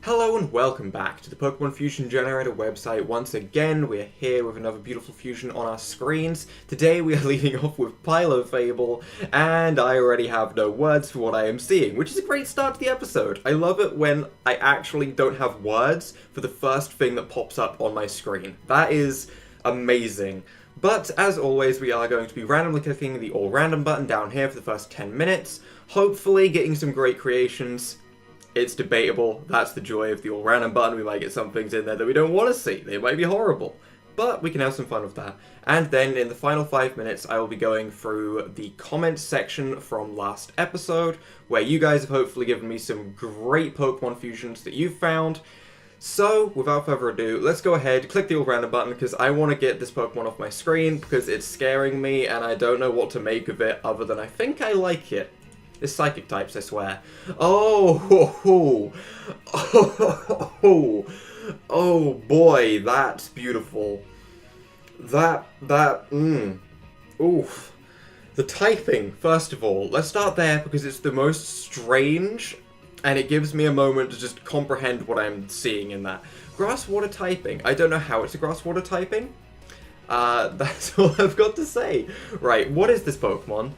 Hello and welcome back to the Pokemon Fusion Generator website. Once again, we're here with another beautiful fusion on our screens. Today we are leading off with Fable, and I already have no words for what I am seeing, which is a great start to the episode. I love it when I actually don't have words for the first thing that pops up on my screen. That is amazing. But as always, we are going to be randomly clicking the All Random button down here for the first 10 minutes, hopefully getting some great creations. It's debatable. That's the joy of the All Random button. We might get some things in there that we don't want to see. They might be horrible. But we can have some fun with that. And then in the final 5 minutes, I will be going through the comments section from last episode, where you guys have hopefully given me some great Pokemon fusions that you've found. So, without further ado, let's go ahead, click the All Random button, because I want to get this Pokemon off my screen, because it's scaring me, and I don't know what to make of it, other than I think I like it. It's psychic types, I swear. Oh boy, that's beautiful. Oof. The typing, first of all. Let's start there because it's the most strange, and it gives me a moment to just comprehend what I'm seeing in that. Grass water typing. I don't know how it's a grass water typing. That's all I've got to say. Right, what is this Pokemon?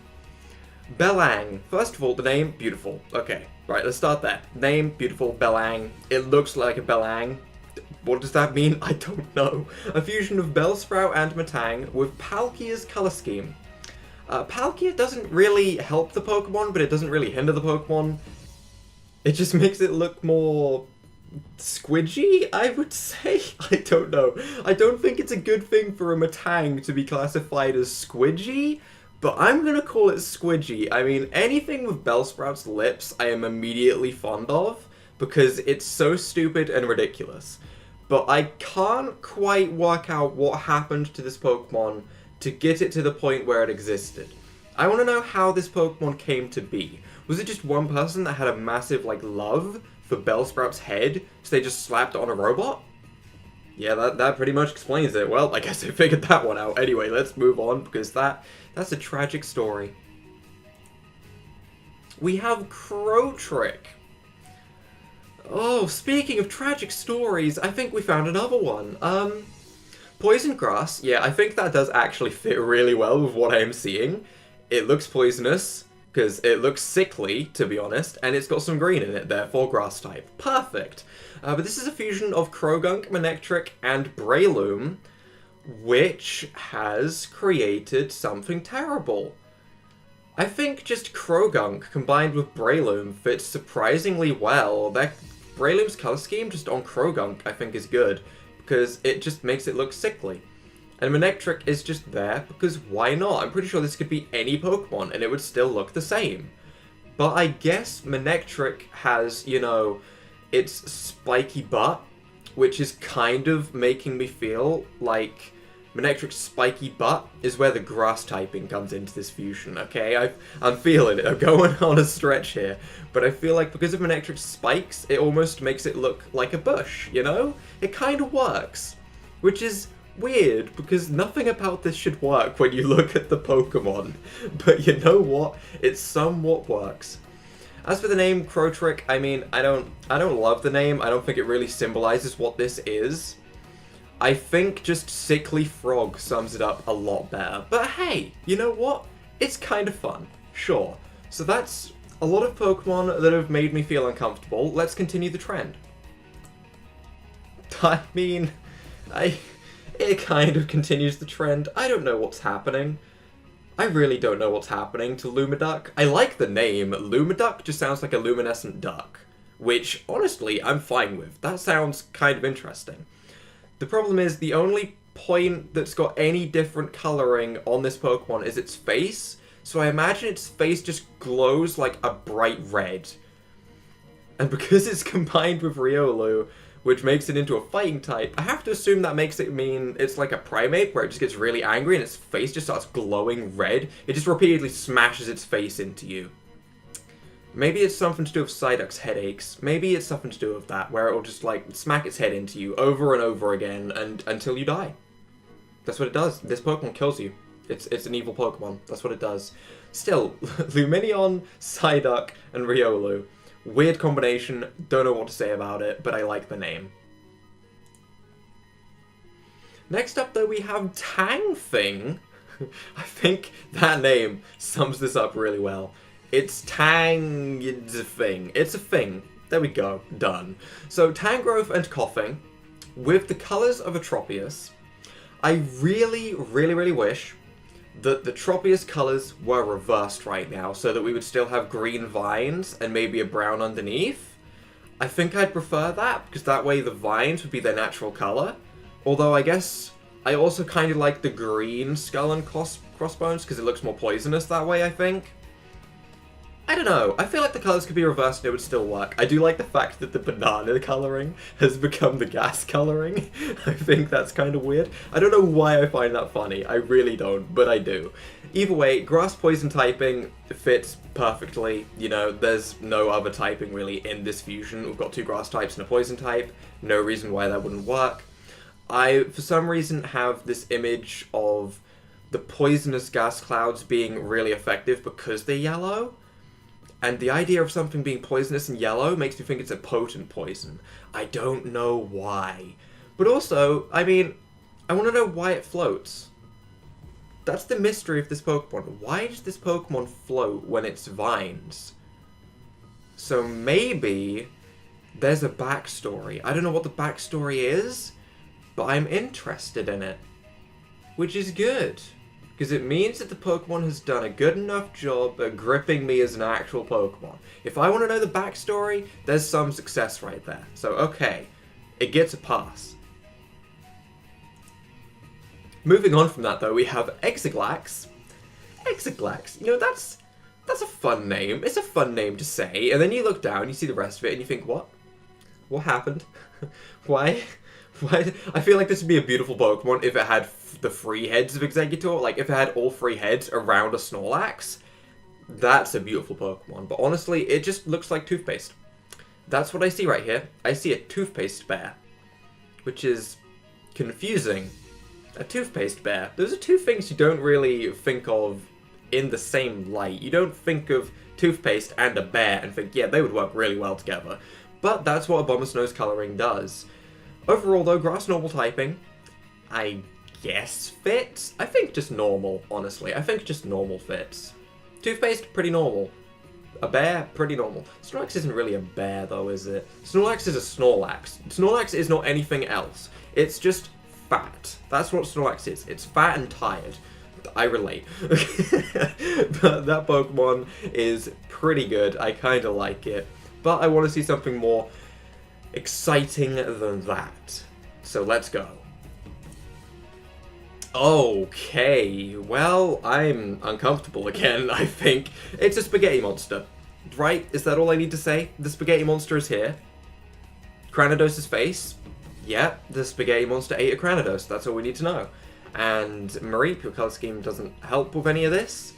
Aang. First of all, the name, beautiful. Okay, right, let's start there. Name, beautiful, Aang. It looks like a Aang. What does that mean? I don't know. A fusion of Bellsprout and Metang with Palkia's color scheme. Palkia doesn't really help the Pokemon, but it doesn't really hinder the Pokemon. It just makes it look more squidgy, I would say. I don't know. I don't think it's a good thing for a Metang to be classified as squidgy, but I'm gonna call it squidgy. I mean, anything with Bellsprout's lips I am immediately fond of, because it's so stupid and ridiculous. But I can't quite work out what happened to this Pokemon to get it to the point where it existed. I want to know how this Pokemon came to be. Was it just one person that had a massive, love for Bellsprout's head, so they just slapped it on a robot? Yeah, that pretty much explains it. Well, I guess I figured that one out. Anyway, let's move on, because that's a tragic story. We have Crotrick. Oh, speaking of tragic stories, I think we found another one. Poison grass. Yeah, I think that does actually fit really well with what I am seeing. It looks poisonous, because it looks sickly, to be honest, and it's got some green in it, therefore grass type. Perfect. But this is a fusion of Croagunk, Manectric, and Breloom, which has created something terrible. I think just Croagunk combined with Breloom fits surprisingly well. Breloom's color scheme just on Croagunk I think is good, because it just makes it look sickly. And Manectric is just there because why not? I'm pretty sure this could be any Pokemon and it would still look the same. But I guess Manectric has, its spiky butt, which is kind of making me feel like Manectric's spiky butt is where the grass typing comes into this fusion, okay? I'm feeling it. I'm going on a stretch here. But I feel like because of Manectric's spikes, it almost makes it look like a bush, It kind of works. Which is weird, because nothing about this should work when you look at the Pokemon. But you know what? It somewhat works. As for the name Crotrick, I mean, I don't love the name. I don't think it really symbolizes what this is. I think just sickly frog sums it up a lot better. But hey, you know what? It's kind of fun. Sure. So that's a lot of Pokemon that have made me feel uncomfortable. Let's continue the trend. I mean, it kind of continues the trend. I don't know what's happening. I really don't know what's happening to Lumiduck. I like the name. Lumiduck just sounds like a luminescent duck, which, honestly, I'm fine with. That sounds kind of interesting. The problem is, the only point that's got any different coloring on this Pokemon is its face, so I imagine its face just glows like a bright red. And because it's combined with Riolu, which makes it into a fighting type, I have to assume that makes it mean it's like a primate, where it just gets really angry and its face just starts glowing red. It just repeatedly smashes its face into you. Maybe it's something to do with Psyduck's headaches. Maybe it's something to do with that, where it'll just, smack its head into you over and over again and until you die. That's what it does. This Pokemon kills you. It's an evil Pokemon. That's what it does. Still, Lumineon, Psyduck, and Riolu. Weird combination, don't know what to say about it, but I like the name. Next up, though, we have Tang Thing. I think that name sums this up really well. It's Tang... it's a thing. It's a thing. There we go. Done. So, Tangrowth and Coughing, with the colours of Atropius. I really, really, really wish that the Tropius colours were reversed right now, so that we would still have green vines and maybe a brown underneath. I think I'd prefer that, because that way the vines would be their natural colour. Although I guess I also kind of like the green skull and crossbones, because it looks more poisonous that way, I think. I don't know, I feel like the colours could be reversed and it would still work. I do like the fact that the banana colouring has become the gas colouring. I think that's kind of weird. I don't know why I find that funny, I really don't, but I do. Either way, grass poison typing fits perfectly. You know, there's no other typing really in this fusion. We've got two grass types and a poison type. No reason why that wouldn't work. I, for some reason, have this image of the poisonous gas clouds being really effective because they're yellow. And the idea of something being poisonous and yellow makes me think it's a potent poison. I don't know why. But also, I mean, I want to know why it floats. That's the mystery of this Pokemon. Why does this Pokemon float when it's vines? So maybe there's a backstory. I don't know what the backstory is, but I'm interested in it. Which is good. Because it means that the Pokemon has done a good enough job at gripping me as an actual Pokemon. If I want to know the backstory, there's some success right there. So, okay. It gets a pass. Moving on from that, though, we have Exiglax. Exiglax. You know, that's a fun name. It's a fun name to say. And then you look down, you see the rest of it, and you think, what? What happened? Why? I feel like this would be a beautiful Pokemon if it had the 3 heads of Exeggutor. Like, if it had all 3 heads around a Snorlax. That's a beautiful Pokemon. But honestly, it just looks like toothpaste. That's what I see right here. I see a toothpaste bear. Which is confusing. A toothpaste bear. Those are two things you don't really think of in the same light. You don't think of toothpaste and a bear and think, yeah, they would work really well together. But that's what Abomasnow's colouring does. Overall, though, grass normal typing, I guess fits. I think just normal, honestly. I think just normal fits. Toothpaste, pretty normal. A bear, pretty normal. Snorlax isn't really a bear, though, is it? Snorlax is a Snorlax. Snorlax is not anything else. It's just fat. That's what Snorlax is. It's fat and tired. I relate. But that Pokemon is pretty good. I kind of like it. But I want to see something more exciting than that. So let's go. Okay, well, I'm uncomfortable again, I think. It's a spaghetti monster, right? Is that all I need to say? The spaghetti monster is here. Cranidos' face. Yeah, the spaghetti monster ate a Cranidos. That's all we need to know. And Mareep, your color scheme doesn't help with any of this.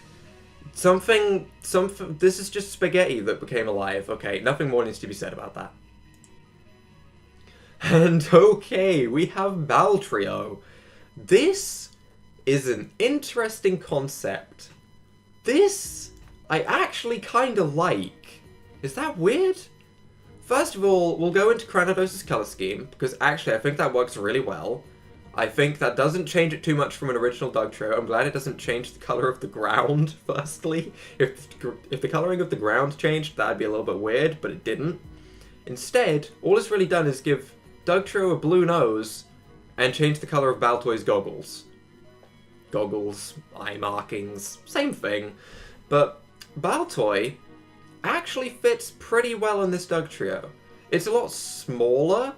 This is just spaghetti that became alive. Okay, nothing more needs to be said about that. And okay, we have Bal Trio. This is an interesting concept. This, I actually kind of like. Is that weird? First of all, we'll go into Cranidos' color scheme, because actually I think that works really well. I think that doesn't change it too much from an original Dugtrio. I'm glad it doesn't change the color of the ground, firstly. If the coloring of the ground changed, that'd be a little bit weird, but it didn't. Instead, all it's really done is give Dugtrio a blue nose and change the color of Baltoy's goggles. Goggles, eye markings, same thing. But Baltoy actually fits pretty well in this Dugtrio. It's a lot smaller,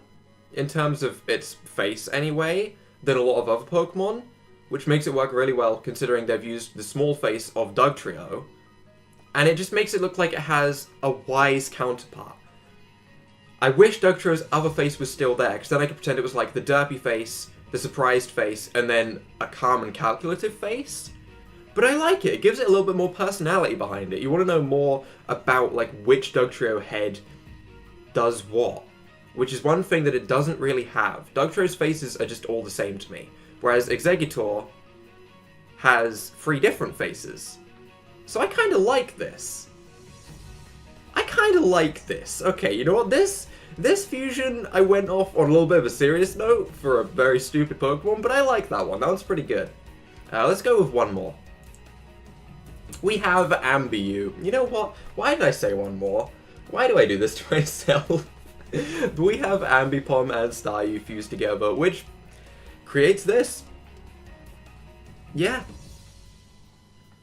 in terms of its face anyway, than a lot of other Pokemon, which makes it work really well considering they've used the small face of Dugtrio, and it just makes it look like it has a wise counterpart. I wish Dugtrio's other face was still there, because then I could pretend it was like the derpy face, the surprised face, and then a calm and calculative face. But I like it. It gives it a little bit more personality behind it. You want to know more about like which Dugtrio head does what, which is one thing that it doesn't really have. Dugtrio's faces are just all the same to me, whereas Exeggutor has 3 different faces. So I kind of like this. I kind kind of like this. Okay, you know what? This fusion, I went off on a little bit of a serious note for a very stupid Pokemon, but I like that one. That one's pretty good. Let's go with one more. We have Ambiu. You know what? Why did I say one more? Why do I do this to myself? We have Ambipom and Staryu fused together, which creates this. Yeah.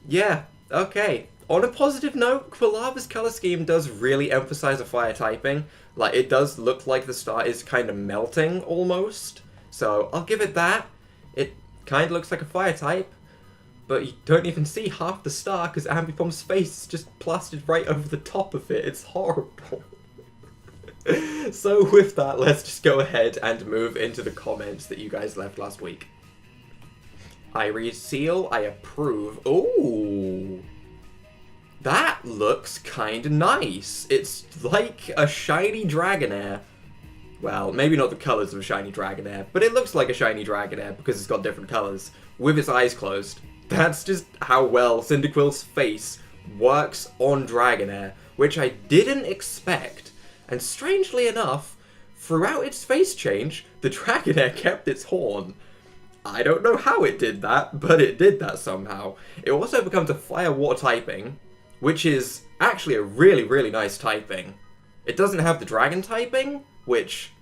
Yeah, okay. On a positive note, Quilava's color scheme does really emphasize a fire typing. Like, it does look like the star is kind of melting, almost. So, I'll give it that. It kind of looks like a fire type. But you don't even see half the star because Ambipom's face is just plastered right over the top of it. It's horrible. So with that, let's just go ahead and move into the comments that you guys left last week. I Reseal, I approve. Ooh. That looks kinda nice. It's like a shiny Dragonair. Well, maybe not the colours of a shiny Dragonair, but it looks like a shiny Dragonair because it's got different colours, with its eyes closed. That's just how well Cyndaquil's face works on Dragonair, which I didn't expect. And strangely enough, throughout its face change, the Dragonair kept its horn. I don't know how it did that, but it did that somehow. It also becomes a fire-water typing, which is actually a really, really nice typing. It doesn't have the dragon typing, which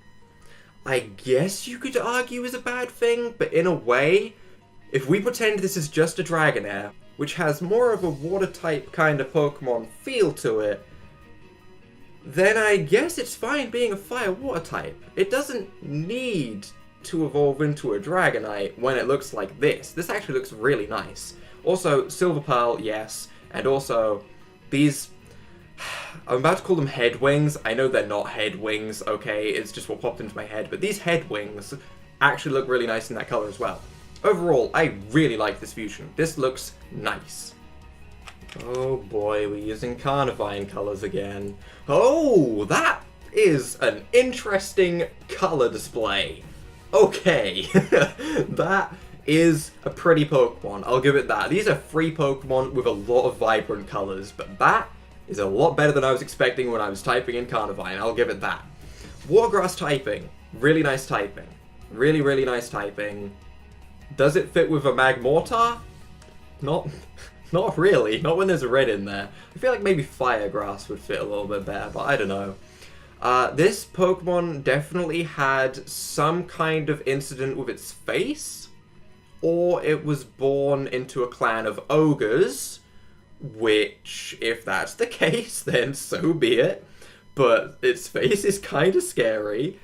I guess you could argue is a bad thing, but in a way, if we pretend this is just a Dragonair, which has more of a water-type kind of Pokemon feel to it, then I guess it's fine being a fire-water type. It doesn't need to evolve into a Dragonite when it looks like this. This actually looks really nice. Also, Silver Pearl, yes, and also these... I'm about to call them head wings. I know they're not head wings, okay? It's just what popped into my head. But these head wings actually look really nice in that color as well. Overall, I really like this fusion. This looks nice. Oh boy, we're using Carnivine colors again. Oh, that is an interesting color display. Okay, that is a pretty Pokemon. I'll give it that. These are free Pokemon with a lot of vibrant colors, but that is a lot better than I was expecting when I was typing in Carnivine. I'll give it that. Watergrass typing. Really nice typing. Really, really nice typing. Does it fit with a Magmortar? Not really. Not when there's a red in there. I feel like maybe Firegrass would fit a little bit better, but I don't know. This Pokemon definitely had some kind of incident with its face, or it was born into a clan of ogres, which, if that's the case, then so be it. But its face is kind of scary.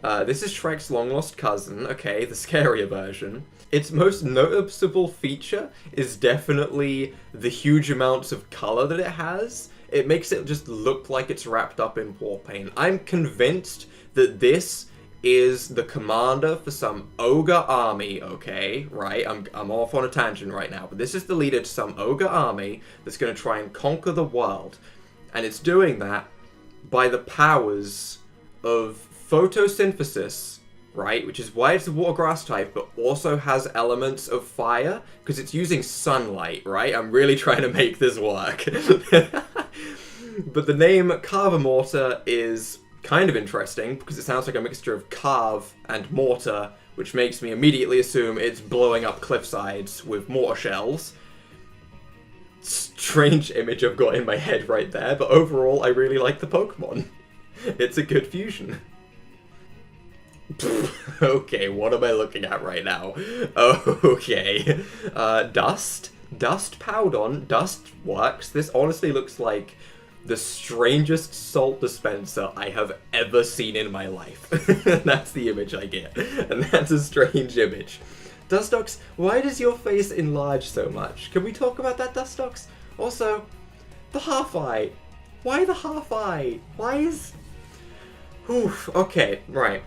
This is Shrek's long-lost cousin, okay, the scarier version. Its most noticeable feature is definitely the huge amounts of color that it has. It makes it just look like it's wrapped up in war paint. I'm convinced that this is the commander for some ogre army, okay, right? I'm off on a tangent right now, but this is the leader to some ogre army that's going to try and conquer the world. And it's doing that by the powers of photosynthesis, right? Which is why it's a water grass type, but also has elements of fire, because it's using sunlight, right? I'm really trying to make this work. But the name Carvamortar is kind of interesting, because it sounds like a mixture of carve and mortar, which makes me immediately assume it's blowing up cliff sides with mortar shells. Strange image I've got in my head right there, but overall I really like the Pokemon. It's a good fusion. Okay, what am I looking at right now? Okay. Dust Powdon. Dust works. This honestly looks like the strangest salt dispenser I have ever seen in my life. That's the image I get. And that's a strange image. Dustox, why does your face enlarge so much? Can we talk about that, Dustox? Also, the half-eye. Why the half-eye? Why is... Oof, okay, right.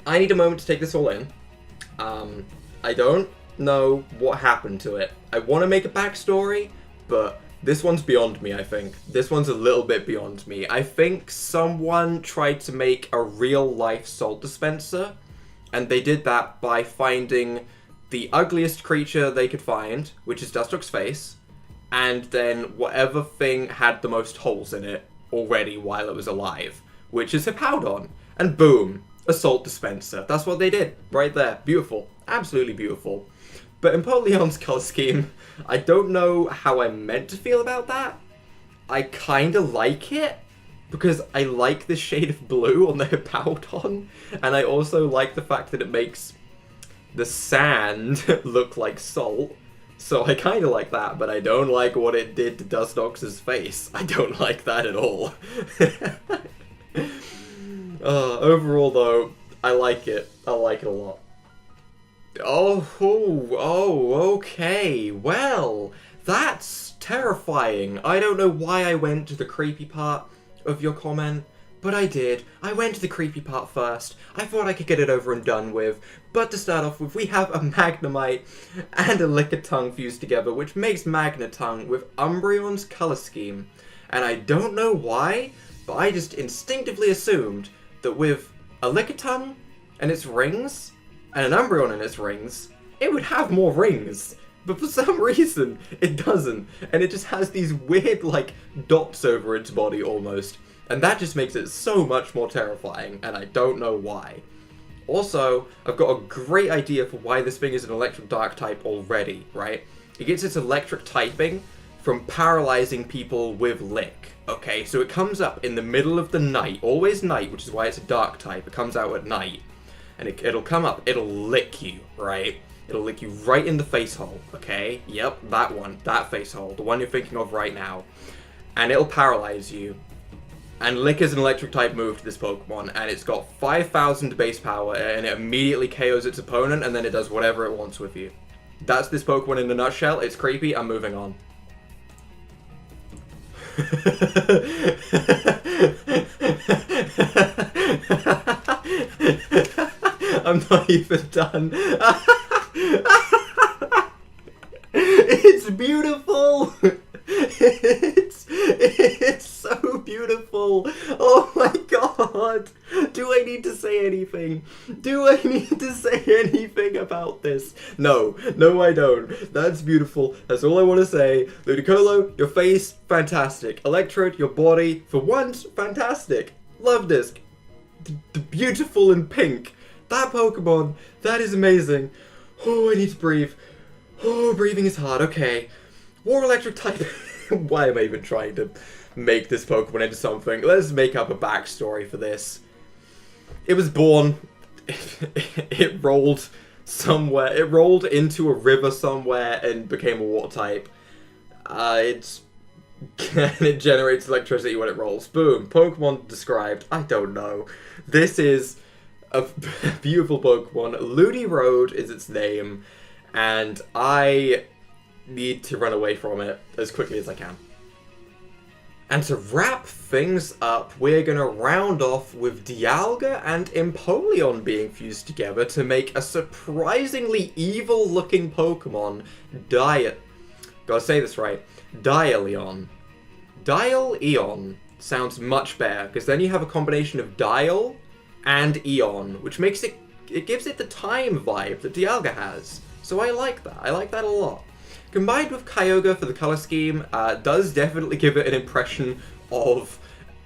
I need a moment to take this all in. I don't know what happened to it. I want to make a backstory, but this one's beyond me, I think. This one's a little bit beyond me. I think someone tried to make a real-life salt dispenser, and they did that by finding the ugliest creature they could find, which is Dustox's face, and then whatever thing had the most holes in it already while it was alive, which is Hippowdon. And boom, Assault Dispenser. That's what they did, right there. Beautiful. Absolutely beautiful. But Empoleon's color scheme, I don't know how I'm meant to feel about that. I kinda like it, because I like the shade of blue on the Hippowdon, and I also like the fact that it makes the sand look like salt. So I kind of like that, but I don't like what it did to Dustox's face. I don't like that at all. Overall, though, I like it. I like it a lot. Oh, okay. Well, that's terrifying. I don't know why I went to the creepy part of your comment, but I did. I went to the creepy part first. I thought I could get it over and done with. But to start off with, we have a Magnemite and a Lickitung fused together, which makes Magnetung with Umbreon's color scheme. And I don't know why, but I just instinctively assumed that with a Lickitung and its rings, and an Umbreon and its rings, it would have more rings. But for some reason, it doesn't. And it just has these weird, like, dots over its body almost. And that just makes it so much more terrifying, and I don't know why. Also, I've got a great idea for why this thing is an electric dark type already, right? It gets its electric typing from paralyzing people with Lick. Okay, so it comes up in the middle of the night, always night, which is why it's a dark type. It comes out at night, and it'll come up, it'll lick you, right? It'll lick you right in the face hole, okay? Yep, that one, that face hole, the one you're thinking of right now. And it'll paralyze you. And Lick is an electric type move to this Pokemon, and it's got 5,000 base power, and it immediately KOs its opponent, and then it does whatever it wants with you. That's this Pokemon in a nutshell. It's creepy. I'm moving on. I'm not even done. It's beautiful. It's so beautiful. Oh my god. Do I need to say anything? Do I need to say anything about this? No, I don't. That's beautiful. That's all I want to say. Ludicolo, your face, fantastic. Electrode, your body, for once, fantastic. Love this. The beautiful in pink. That Pokemon, that is amazing. Oh, I need to breathe. Oh, breathing is hard. Okay. War Electric type. Why am I even trying to make this Pokemon into something? Let's make up a backstory for this. It was born. It rolled somewhere. It rolled into a river somewhere and became a water type. It generates electricity when it rolls. Boom. Pokemon described. I don't know. This is a beautiful Pokemon. Ludicolo is its name, and I need to run away from it as quickly as I can. And to wrap things up, we're going to round off with Dialga and Empoleon being fused together to make a surprisingly evil-looking Pokemon, gotta say this right, Dialeon. Dialeon sounds much better, because then you have a combination of Dial and Eon, which makes it gives it the time vibe that Dialga has. So I like that. I like that a lot. Combined with Kyogre for the color scheme, does definitely give it an impression of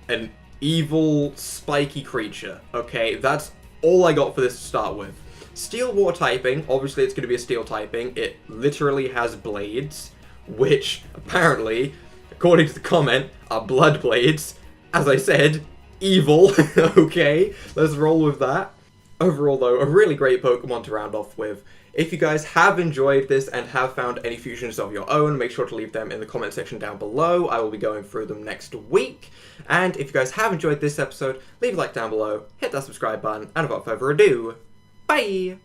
an evil, spiky creature. Okay, that's all I got for this to start with. Steel Water typing, obviously it's going to be a steel typing. It literally has blades, which apparently, according to the comment, are blood blades. As I said, evil. Okay, let's roll with that. Overall though, a really great Pokemon to round off with. If you guys have enjoyed this and have found any fusions of your own, make sure to leave them in the comment section down below. I will be going through them next week. And if you guys have enjoyed this episode, leave a like down below, hit that subscribe button, and without further ado, bye!